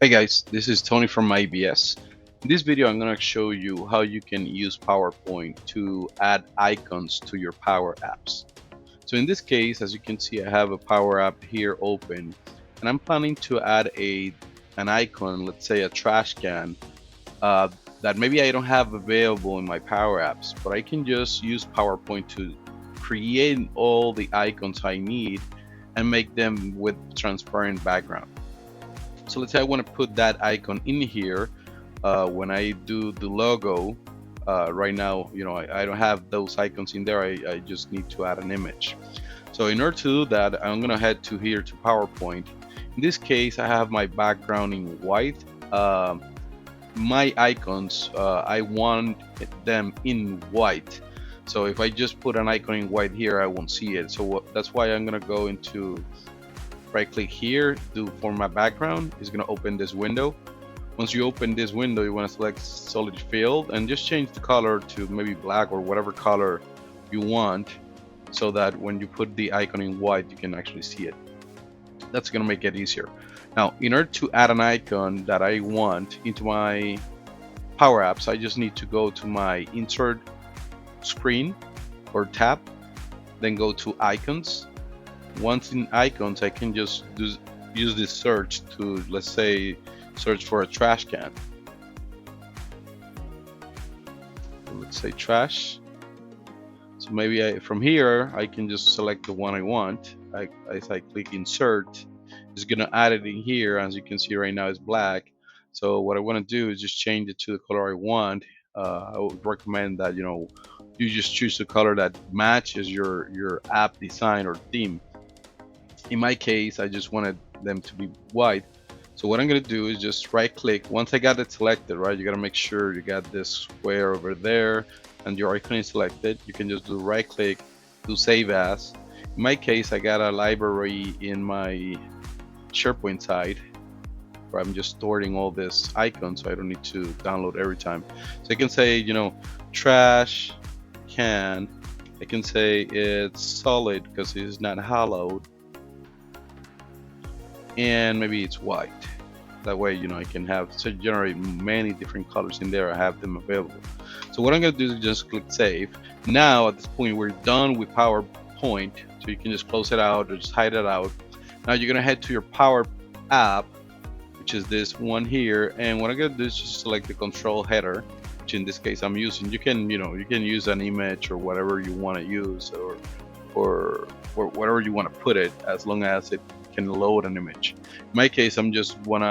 Hey guys, this is Tony from IBS. In this video, I'm going to show you how you can use PowerPoint to add icons to your Power Apps. So in this case, as you can see, I have a Power App here open, and I'm planning to add an icon, let's say a trash can, uh, that maybe I don't have available in my Power Apps, but I can just use PowerPoint to create all the icons I need and make them with transparent background. So let's say I want to put that icon in here. When I do the logo, right now, I don't have those icons in there. I just need to add an image. So in order to do that, I'm gonna head to here to PowerPoint. In this case, I have my background in white. My icons, I want them in white. So if I just put an icon in white here, I won't see it. So that's why I'm gonna go into right click here, do format background. It's going to open this window. Once you open this window, you want to select solid field and just change the color to maybe black or whatever color you want, so that when you put the icon in white, you can actually see it. That's going to make it easier. Now, in order to add an icon that I want into my Power Apps, I just need to go to my insert screen or tab, then go to icons. Once in icons, I can just use this search to, let's say, search for a trash can. Let's say trash. So maybe from here, I can just select the one I want. As I click insert, it's gonna add it in here. As you can see right now, it's black. So what I want to do is just change it to the color I want. I would recommend that you just choose a color that matches your app design or theme. In my case, I just wanted them to be white. So what I'm gonna do is just right click. Once I got it selected, right, you gotta make sure you got this square over there and your icon is selected. You can just do right click, do save as. In my case, I got a library in my SharePoint site where I'm just storing all this icons, so I don't need to download every time. So I can say, trash can. I can say it's solid because it's not hollowed, and maybe it's white. That way, I can have to generate many different colors in there. I have them available. So what I'm going to do is just click save. Now at this point, we're done with PowerPoint. So you can just close it out or just hide it out. Now you're going to head to your Power App, which is this one here. And what I'm going to do is just select the control header, which in this case I'm using. You can use an image or whatever you want to use, or whatever you want to put it, as long as it can load an image. In my case, I just want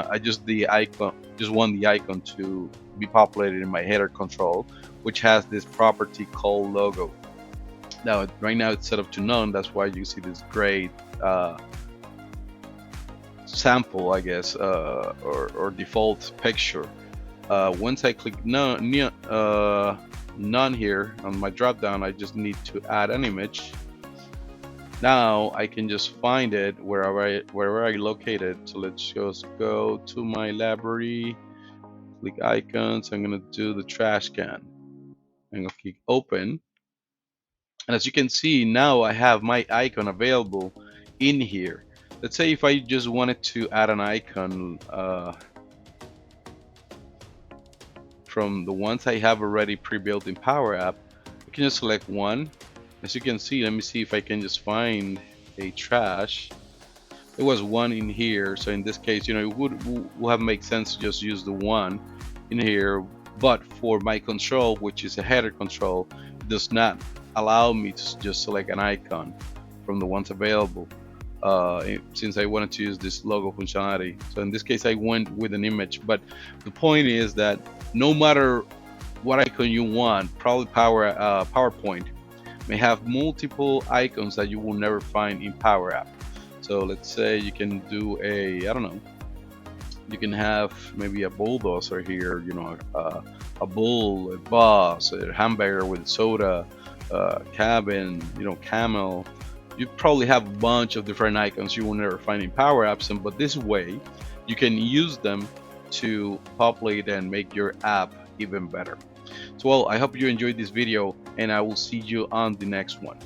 the icon to be populated in my header control, which has this property called logo. Now, right now it's set up to none. That's why you see this gray sample, I guess, or default picture. Once I click none here on my drop down, I just need to add an image. Now I can just find it wherever I locate it. So let's just go to my library, click icons. I'm gonna do the trash can. I'm gonna click open. And as you can see, now I have my icon available in here. Let's say if I just wanted to add an icon from the ones I have already pre-built in Power App, I can just select one. As you can see, let me see if I can just find a trash. There was one in here, so in this case, it would have made sense to just use the one in here. But for my control, which is a header control, it does not allow me to just select an icon from the ones available, since I wanted to use this logo functionality. So in this case, I went with an image. But the point is that no matter what icon you want, probably PowerPoint may have multiple icons that you will never find in Power App. So let's say you can do I don't know, you can have maybe a bulldozer here, a bull, a bus, a hamburger with soda, cabin, camel. You probably have a bunch of different icons you will never find in Power Apps, but this way you can use them to populate and make your app even better. So well, I hope you enjoyed this video, and I will see you on the next one.